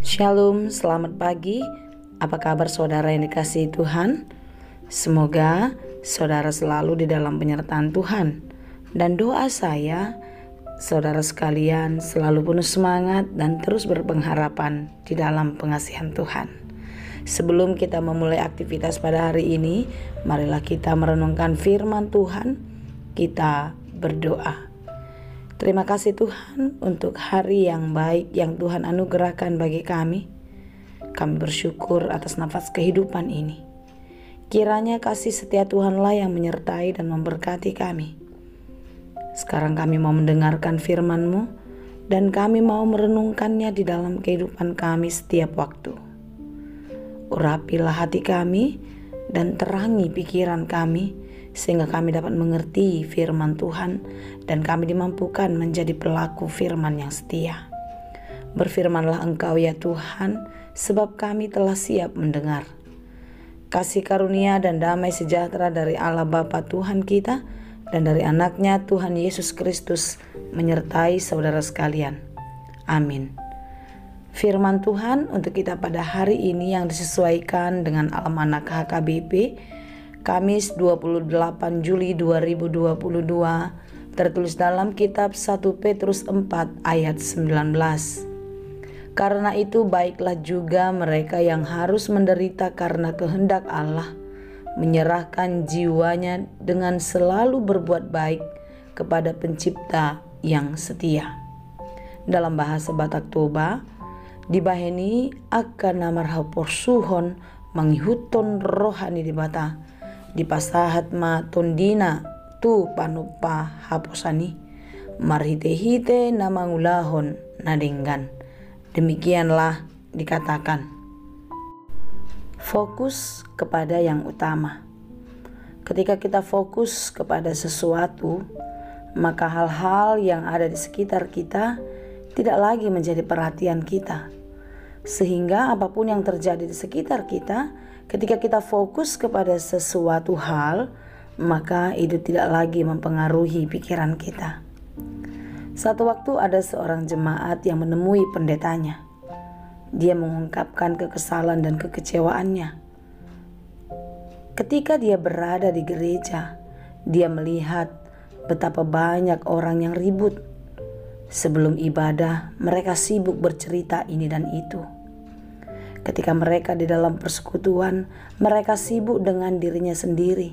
Shalom, selamat pagi. Apa kabar saudara yang dikasihi Tuhan? Semoga saudara selalu di dalam penyertaan Tuhan. Dan doa saya, saudara sekalian selalu penuh semangat dan terus berpengharapan di dalam pengasihan Tuhan. Sebelum kita memulai aktivitas pada hari ini, marilah kita merenungkan firman Tuhan. Kita berdoa. Terima kasih Tuhan untuk hari yang baik yang Tuhan anugerahkan bagi kami. Kami bersyukur atas nafas kehidupan ini. Kiranya kasih setia Tuhanlah yang menyertai dan memberkati kami. Sekarang kami mau mendengarkan firman-Mu dan kami mau merenungkannya di dalam kehidupan kami setiap waktu. Urapilah hati kami dan terangi pikiran kami, sehingga kami dapat mengerti firman Tuhan dan kami dimampukan menjadi pelaku firman yang setia. Berfirmanlah Engkau ya Tuhan, sebab kami telah siap mendengar. Kasih karunia dan damai sejahtera dari Allah Bapa Tuhan kita dan dari anaknya Tuhan Yesus Kristus menyertai saudara sekalian. Amin. Firman Tuhan untuk kita pada hari ini yang disesuaikan dengan Almanak HKBP Kamis 28 Juli 2022, tertulis dalam kitab 1 Petrus 4 ayat 19. Karena itu baiklah juga mereka yang harus menderita karena kehendak Allah, menyerahkan jiwanya dengan selalu berbuat baik kepada Pencipta yang setia. Dalam bahasa Batak Toba, dibaheni akan namar porsuhon manghihuton rohani di bata. Di pasahat ma tondina tu panupa haposani marhite-hite namangulahon nadenggan. Demikianlah dikatakan. Fokus kepada yang utama. Ketika kita fokus kepada sesuatu, maka hal-hal yang ada di sekitar kita tidak lagi menjadi perhatian kita. Sehingga apapun yang terjadi di sekitar kita, ketika kita fokus kepada sesuatu hal, maka itu tidak lagi mempengaruhi pikiran kita. Satu waktu ada seorang jemaat yang menemui pendetanya. Dia mengungkapkan kekesalan dan kekecewaannya. Ketika dia berada di gereja, dia melihat betapa banyak orang yang ribut. Sebelum ibadah, mereka sibuk bercerita ini dan itu. Ketika mereka di dalam persekutuan, mereka sibuk dengan dirinya sendiri.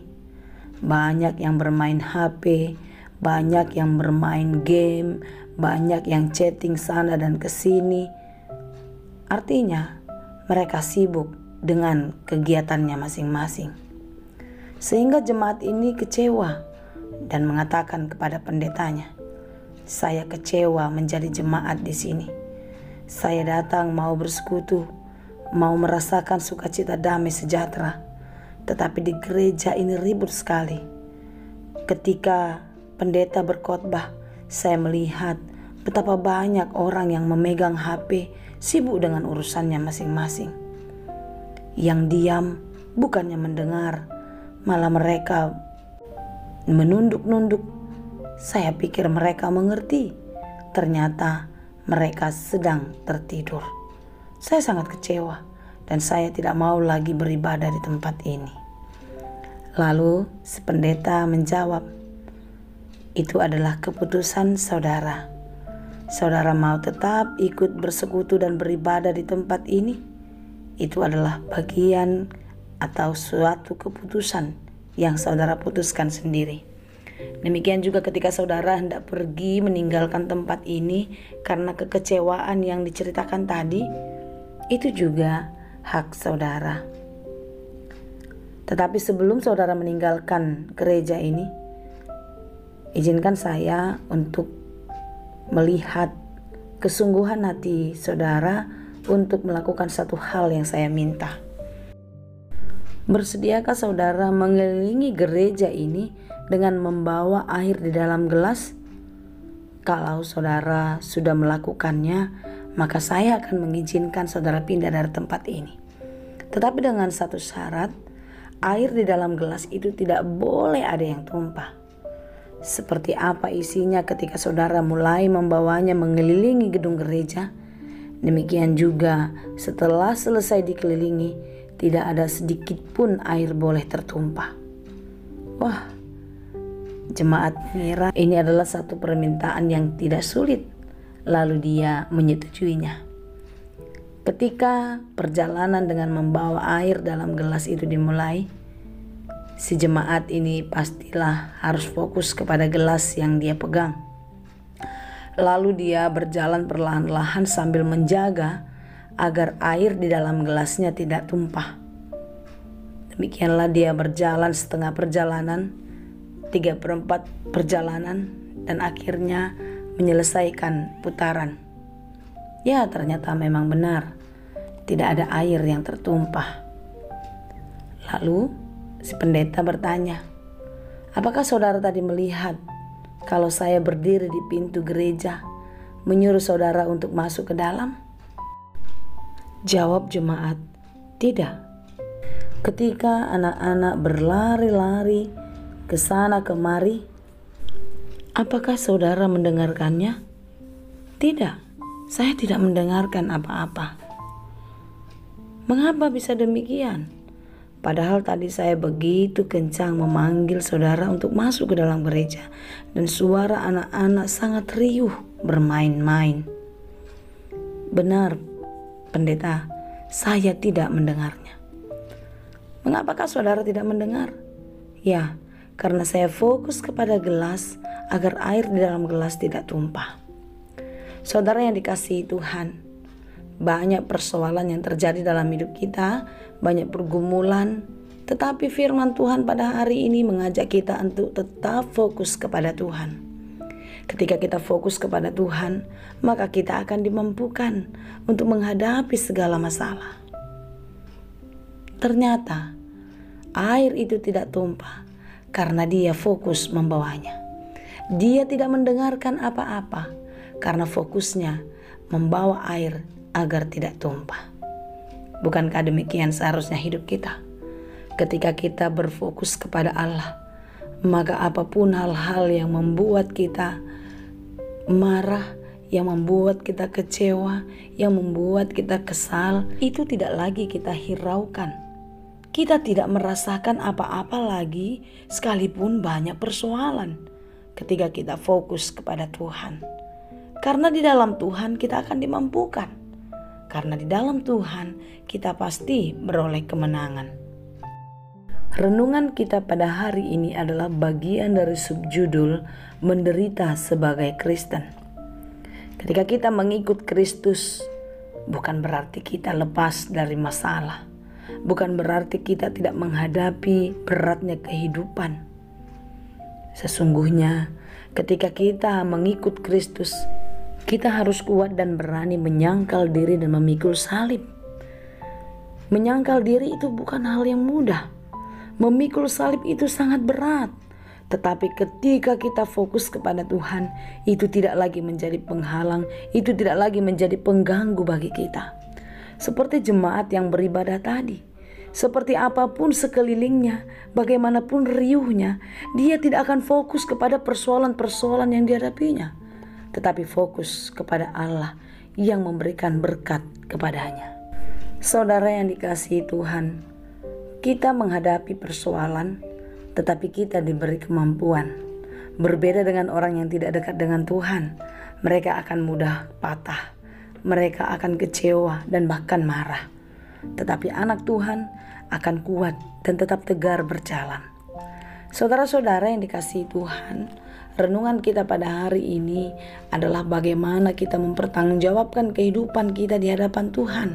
Banyak yang bermain HP, banyak yang bermain game, banyak yang chatting sana dan kesini. Artinya, mereka sibuk dengan kegiatannya masing-masing. Sehingga jemaat ini kecewa dan mengatakan kepada pendetanya, "Saya kecewa menjadi jemaat di sini. Saya datang mau bersekutu, mau merasakan sukacita damai sejahtera, tetapi di gereja ini ribut sekali. Ketika pendeta berkhotbah, saya melihat betapa banyak orang yang memegang HP, sibuk dengan urusannya masing-masing. Yang diam bukannya mendengar, malah mereka menunduk-nunduk. Saya pikir mereka mengerti, ternyata mereka sedang tertidur. Saya sangat kecewa dan saya tidak mau lagi beribadah di tempat ini." Lalu si pendeta menjawab, "Itu adalah keputusan saudara. Saudara mau tetap ikut bersekutu dan beribadah di tempat ini? Itu adalah bagian atau suatu keputusan yang saudara putuskan sendiri. Demikian juga ketika saudara hendak pergi meninggalkan tempat ini karena kekecewaan yang diceritakan tadi, itu juga hak saudara. Tetapi sebelum saudara meninggalkan gereja ini, izinkan saya untuk melihat kesungguhan hati saudara untuk melakukan satu hal yang saya minta. Bersediakah saudara mengelilingi gereja ini dengan membawa air di dalam gelas? Kalau saudara sudah melakukannya, maka saya akan mengizinkan saudara pindah dari tempat ini. Tetapi dengan satu syarat, air di dalam gelas itu tidak boleh ada yang tumpah. Seperti apa isinya ketika saudara mulai membawanya mengelilingi gedung gereja, Demikian juga setelah selesai dikelilingi, tidak ada sedikit pun air boleh tertumpah. Wah, jemaat mengira ini adalah satu permintaan yang tidak sulit, lalu dia menyetujuinya. Ketika perjalanan dengan membawa air dalam gelas itu dimulai, si jemaat ini pastilah harus fokus kepada gelas yang dia pegang. Lalu dia berjalan perlahan-lahan sambil menjaga agar air di dalam gelasnya tidak tumpah. Demikianlah dia berjalan setengah perjalanan, 3/4 perjalanan, dan akhirnya menyelesaikan putaran. Ya, ternyata memang benar, tidak ada air yang tertumpah. Lalu si pendeta bertanya, "Apakah saudara tadi melihat kalau saya berdiri di pintu gereja menyuruh saudara untuk masuk ke dalam?" Jawab jemaat, "Tidak." Ketika anak-anak berlari-lari ke sana kemari, apakah saudara mendengarkannya? Tidak, saya tidak mendengarkan apa-apa. Mengapa bisa demikian? Padahal tadi saya begitu kencang memanggil saudara untuk masuk ke dalam gereja, dan suara anak-anak sangat riuh bermain-main. Benar, pendeta, saya tidak mendengarnya. Mengapakah saudara tidak mendengar? Ya, karena saya fokus kepada gelas agar air di dalam gelas tidak tumpah. Saudara yang dikasihi Tuhan, banyak persoalan yang terjadi dalam hidup kita, banyak pergumulan, tetapi firman Tuhan pada hari ini mengajak kita untuk tetap fokus kepada Tuhan. Ketika kita fokus kepada Tuhan, maka kita akan dimampukan untuk menghadapi segala masalah. Ternyata air itu tidak tumpah karena dia fokus membawanya. Dia tidak mendengarkan apa-apa karena fokusnya membawa air agar tidak tumpah. Bukankah demikian seharusnya hidup kita? Ketika kita berfokus kepada Allah, maka apapun hal-hal yang membuat kita marah, yang membuat kita kecewa, yang membuat kita kesal, itu tidak lagi kita hiraukan. Kita tidak merasakan apa-apa lagi sekalipun banyak persoalan ketika kita fokus kepada Tuhan. Karena di dalam Tuhan kita akan dimampukan. Karena di dalam Tuhan kita pasti beroleh kemenangan. Renungan kita pada hari ini adalah bagian dari subjudul menderita sebagai Kristen. Ketika kita mengikut Kristus, bukan berarti kita lepas dari masalah. Bukan berarti kita tidak menghadapi beratnya kehidupan. Sesungguhnya ketika kita mengikut Kristus, kita harus kuat dan berani menyangkal diri dan memikul salib. Menyangkal diri itu bukan hal yang mudah. Memikul salib itu sangat berat. Tetapi ketika kita fokus kepada Tuhan, itu tidak lagi menjadi penghalang, itu tidak lagi menjadi pengganggu bagi kita. Seperti jemaat yang beribadah tadi, seperti apapun sekelilingnya, bagaimanapun riuhnya, dia tidak akan fokus kepada persoalan-persoalan yang dihadapinya, tetapi fokus kepada Allah yang memberikan berkat kepadanya. Saudara yang dikasihi Tuhan, kita menghadapi persoalan, tetapi kita diberi kemampuan. Berbeda dengan orang yang tidak dekat dengan Tuhan, mereka akan mudah patah. Mereka akan kecewa dan bahkan marah. Tetapi anak Tuhan akan kuat dan tetap tegar berjalan. Saudara-saudara yang dikasihi Tuhan, renungan kita pada hari ini adalah bagaimana kita mempertanggungjawabkan kehidupan kita di hadapan Tuhan.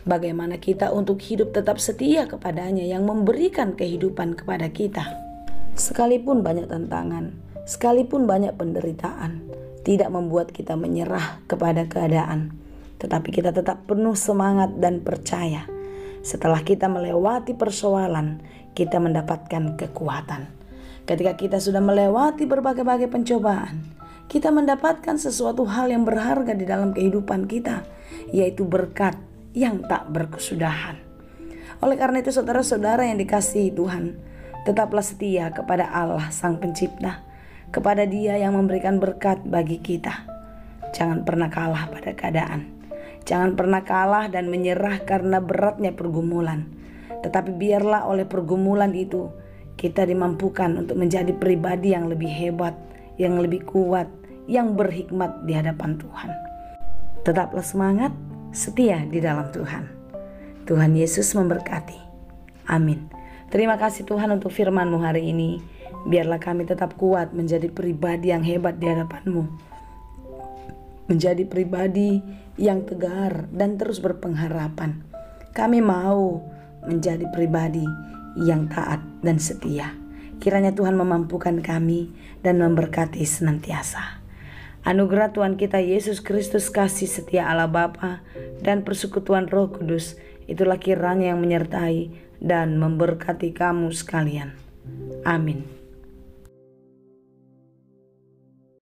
Bagaimana kita untuk hidup tetap setia kepadanya yang memberikan kehidupan kepada kita. Sekalipun banyak tantangan, sekalipun banyak penderitaan, tidak membuat kita menyerah kepada keadaan, tetapi kita tetap penuh semangat dan percaya. Setelah kita melewati persoalan, kita mendapatkan kekuatan. Ketika kita sudah melewati berbagai-bagai pencobaan, kita mendapatkan sesuatu hal yang berharga di dalam kehidupan kita, yaitu berkat yang tak berkesudahan. Oleh karena itu saudara-saudara yang dikasihi Tuhan, tetaplah setia kepada Allah Sang Pencipta, kepada Dia yang memberikan berkat bagi kita. Jangan pernah kalah pada keadaan. Jangan pernah kalah dan menyerah karena beratnya pergumulan. Tetapi biarlah oleh pergumulan itu kita dimampukan untuk menjadi pribadi yang lebih hebat, yang lebih kuat, yang berhikmat di hadapan Tuhan. Tetaplah semangat, setia di dalam Tuhan. Tuhan Yesus memberkati. Amin. Terima kasih Tuhan untuk firman-Mu hari ini. Biarlah kami tetap kuat menjadi pribadi yang hebat di hadapan-Mu. Menjadi pribadi yang tegar dan terus berpengharapan. Kami mau menjadi pribadi yang taat dan setia. Kiranya Tuhan memampukan kami dan memberkati senantiasa. Anugerah Tuhan kita Yesus Kristus, kasih setia Allah Bapa dan persekutuan Roh Kudus, itulah kiranya yang menyertai dan memberkati kamu sekalian. Amin.